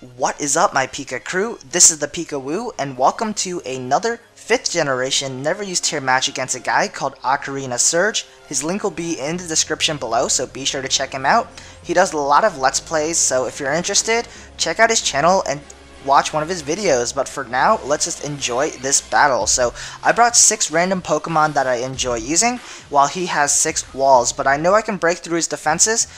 What is up, my Pika crew? This is the ThePikaWu, and welcome to another 5th generation never used tier match against a guy called Ocarina Surge. His link will be in the description below, so be sure to check him out. He does a lot of Let's Plays, so if you're interested, check out his channel and watch one of his videos. But for now, let's just enjoy this battle. So I brought 6 random Pokemon that I enjoy using, while he has 6 walls, but I know I can break through his defenses,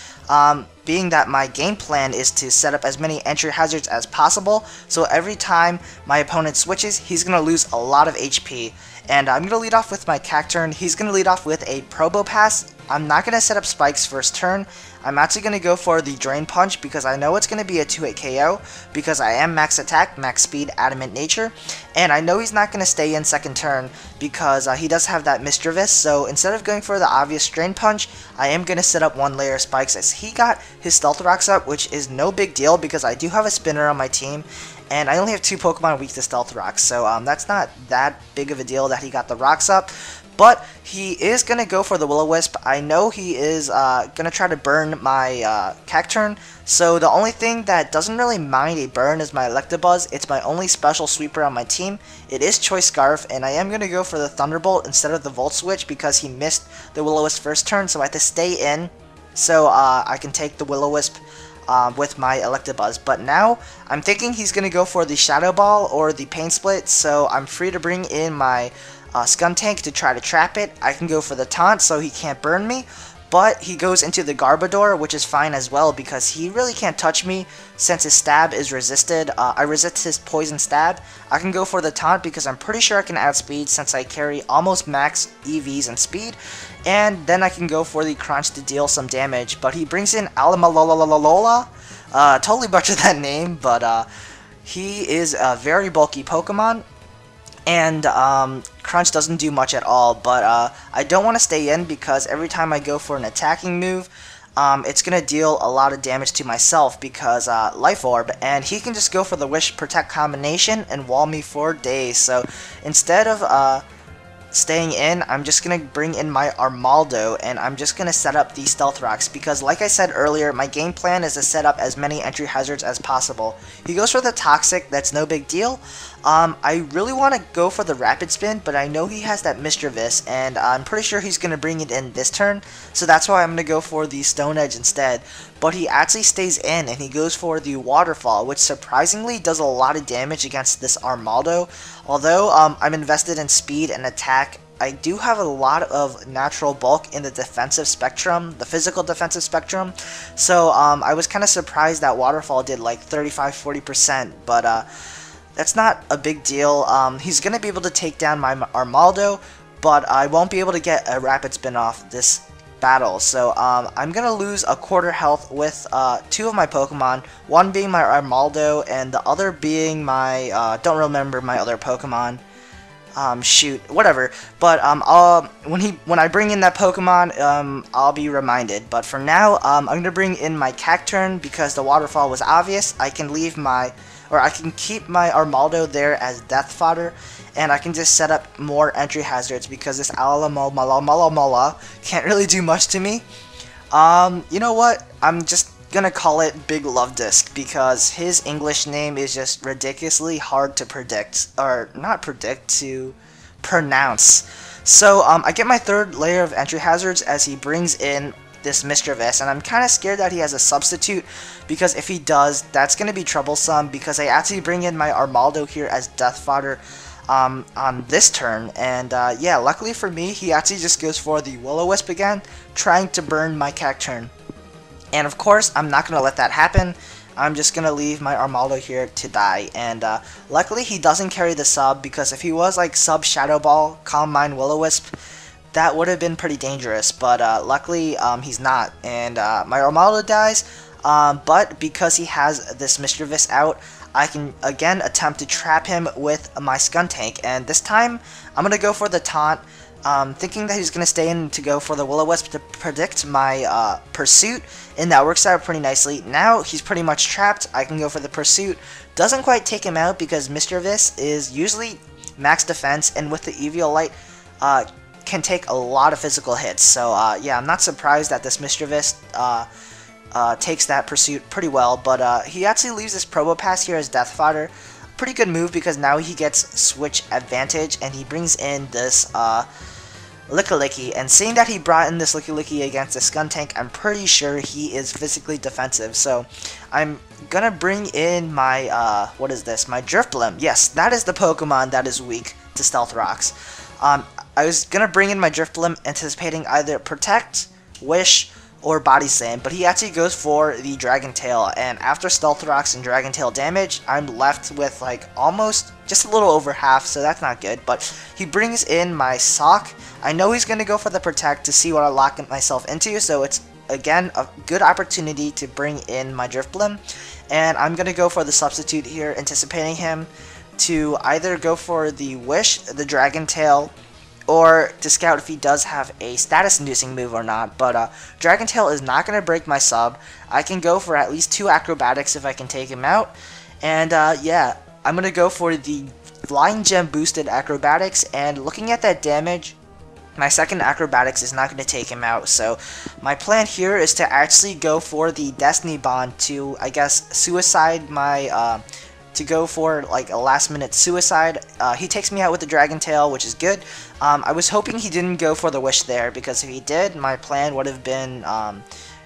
being that my game plan is to set up as many entry hazards as possible, so every time my opponent switches, he's going to lose a lot of HP. And I'm going to lead off with my Cacturn. He's going to lead off with a Probopass. I'm not going to set up spikes first turn. I'm actually going to go for the Drain Punch because I know it's going to be a 2-hit KO because I am max attack, max speed, adamant nature. And I know he's not going to stay in second turn because he does have that Mischievous. So instead of going for the obvious Drain Punch, I am going to set up one layer of spikes as he got his Stealth Rocks up, which is no big deal because I do have a Spinner on my team. And I only have 2 Pokemon weak to Stealth Rocks, so that's not that big of a deal that he got the rocks up. But he is going to go for the Will-O-Wisp. I know he is going to try to burn my Cacturn, so the only thing that doesn't really mind a burn is my Electabuzz. It's my only special sweeper on my team. It is Choice Scarf, and I am going to go for the Thunderbolt instead of the Volt Switch because he missed the Will-O-Wisp first turn, so I have to stay in so I can take the Will-O-Wisp with my Electabuzz. But now I'm thinking he's going to go for the Shadow Ball or the Pain Split, so I'm free to bring in my Skuntank to try to trap it. I can go for the Taunt so he can't burn me, but he goes into the Garbodor, which is fine as well because he really can't touch me since his stab is resisted. I resist his poison stab. I can go for the Taunt because I'm pretty sure I can add speed since I carry almost max EVs and speed. And then I can go for the Crunch to deal some damage, but he brings in Alamalololola. Totally butchered that name, but he is a very bulky Pokemon, and Crunch doesn't do much at all. But I don't want to stay in because every time I go for an attacking move, it's going to deal a lot of damage to myself because Life Orb, and he can just go for the Wish Protect combination and wall me for days. So instead of staying in, I'm just going to bring in my Armaldo, and I'm just going to set up the Stealth Rocks because, like I said earlier, my game plan is to set up as many entry hazards as possible. He goes for the Toxic, that's no big deal. I really want to go for the Rapid Spin, but I know he has that Mischievous, and I'm pretty sure he's going to bring it in this turn, so that's why I'm going to go for the Stone Edge instead. But he actually stays in, and he goes for the Waterfall, which surprisingly does a lot of damage against this Armaldo. Although I'm invested in speed and attack, I do have a lot of natural bulk in the defensive spectrum, the physical defensive spectrum. So I was kind of surprised that Waterfall did like 35-40%, but that's not a big deal. He's going to be able to take down my Armaldo, but I won't be able to get a Rapid Spin off this battle. So I'm going to lose a quarter health with 2 of my Pokemon, one being my Armaldo and the other being my, don't remember my other Pokemon. Shoot, whatever. But when I bring in that Pokemon, I'll be reminded. But for now, I'm going to bring in my Cacturn because the Waterfall was obvious. I can keep my Armaldo there as death fodder, and I can just set up more entry hazards because this Alamalololola can't really do much to me. You know what? I'm just gonna call it Big Love Disc because his English name is just ridiculously hard to predict, or not predict, to pronounce. So I get my 3rd layer of entry hazards as he brings in this Mischievous, and I'm kind of scared that he has a substitute because if he does, that's going to be troublesome because I actually bring in my Armaldo here as death fodder on this turn, and yeah, luckily for me, he actually just goes for the Will-O-Wisp again, trying to burn my Cacturn. And of course, I'm not going to let that happen. I'm just going to leave my Armaldo here to die. And luckily, he doesn't carry the sub, because if he was like sub Shadow Ball, Calm Mind, Will-O-Wisp, that would have been pretty dangerous. But luckily, he's not. And my Armaldo dies, but because he has this Mischievous out, I can again attempt to trap him with my Skuntank. And this time, I'm going to go for the Taunt, thinking that he's going to stay in to go for the Will-O-Wisp to predict my Pursuit, and that works out pretty nicely. Now he's pretty much trapped. I can go for the Pursuit. Doesn't quite take him out because Mischievous is usually max defense, and with the Eviolite can take a lot of physical hits. So yeah, I'm not surprised that this Mischievous takes that pursuit pretty well, but he actually leaves this Probopass here as death fodder. Pretty good move because now he gets switch advantage and he brings in this Lickilicky, and seeing that he brought in this Lickilicky against the Skuntank, I'm pretty sure he is physically defensive. So I'm gonna bring in my, what is this? My Drifblim. Yes, that is the Pokemon that is weak to Stealth Rocks. I was gonna bring in my Drifblim anticipating either Protect, Wish, or Body Slam, but he actually goes for the Dragon Tail, and after Stealth Rocks and Dragon Tail damage, I'm left with like almost just a little over half, so that's not good. But he brings in my Sock. I know he's gonna go for the Protect to see what I lock myself into, so it's again a good opportunity to bring in my Drifblim, and I'm gonna go for the substitute here, anticipating him to either go for the Wish, the Dragon Tail, or to scout if he does have a status-inducing move or not. But Dragon Tail is not going to break my sub. I can go for at least 2 acrobatics if I can take him out. And yeah, I'm going to go for the Flying Gem boosted acrobatics, and looking at that damage, my second acrobatics is not going to take him out. So my plan here is to actually go for the Destiny Bond to, I guess, suicide my... to go for like a last minute suicide. He takes me out with the Dragon Tail, which is good. I was hoping he didn't go for the Wish there, because if he did, my plan would have been,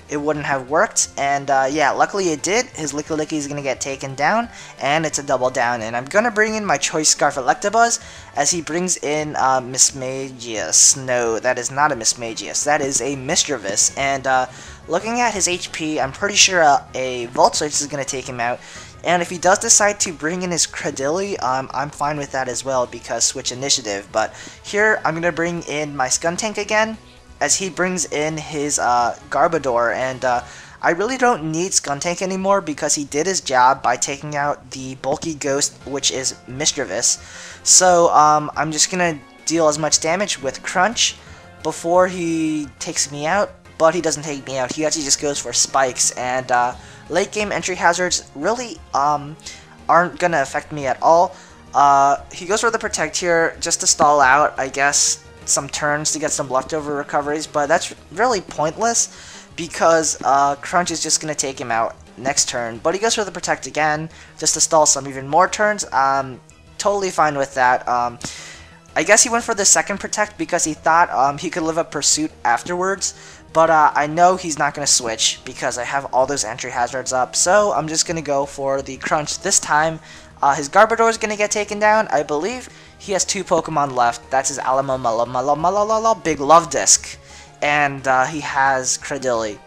it wouldn't have worked. And yeah, luckily it did. His Lickilicky is going to get taken down, and it's a double down. And I'm going to bring in my Choice Scarf Electabuzz as he brings in Mismagius. No, that is not a Mismagius. That is a Mischievous. And looking at his HP, I'm pretty sure a Volt Switch is going to take him out. And if he does decide to bring in his Cradily, I'm fine with that as well, because switch initiative. But here, I'm going to bring in my Skuntank again, as he brings in his Garbodor. And I really don't need Skuntank anymore, because he did his job by taking out the bulky Ghost, which is Mischievous. So I'm just going to deal as much damage with Crunch before he takes me out. But he doesn't take me out. He actually just goes for Spikes. And late game entry hazards really aren't gonna affect me at all. He goes for the Protect here just to stall out, I guess, some turns to get some leftover recoveries, but that's really pointless because Crunch is just gonna take him out next turn. But he goes for the Protect again just to stall some even more turns. Totally fine with that. I guess he went for the second Protect because he thought he could live up Pursuit afterwards. But I know he's not going to switch because I have all those entry hazards up. So I'm just going to go for the Crunch this time. His Garbodor is going to get taken down. I believe he has 2 Pokemon left. That's his Big Love Disc. And he has Cradily.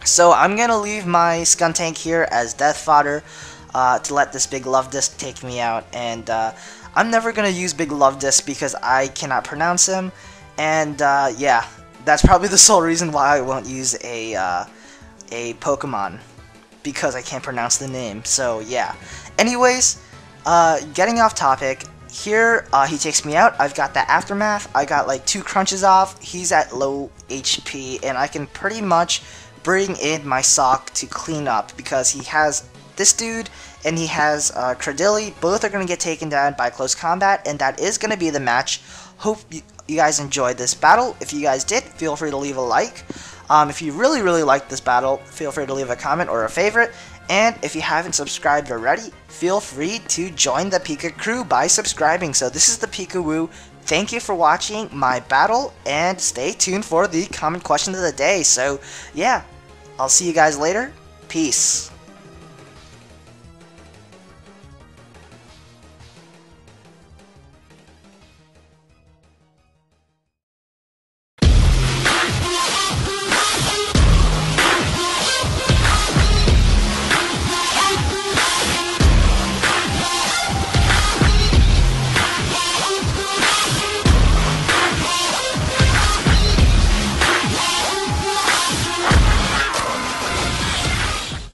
So I'm going to leave my Skuntank here as death fodder to let this Big Love Disc take me out. And I'm never going to use Big Love Disc because I cannot pronounce him. And yeah. That's probably the sole reason why I won't use a Pokemon, because I can't pronounce the name. So yeah. Anyways, getting off topic, here he takes me out. I've got the Aftermath. I got like 2 crunches off. He's at low HP, and I can pretty much bring in my Sock to clean up because he has this dude and he has Cradily. Both are going to get taken down by close combat, and that is going to be the match. Hope you guys enjoyed this battle. If you guys did, feel free to leave a like. If you really liked this battle, feel free to leave a comment or a favorite. And if you haven't subscribed already, feel free to join the Pika crew by subscribing. So this is the ThePikaWu. Thank you for watching my battle, and stay tuned for the comment question of the day. So yeah, I'll see you guys later. Peace.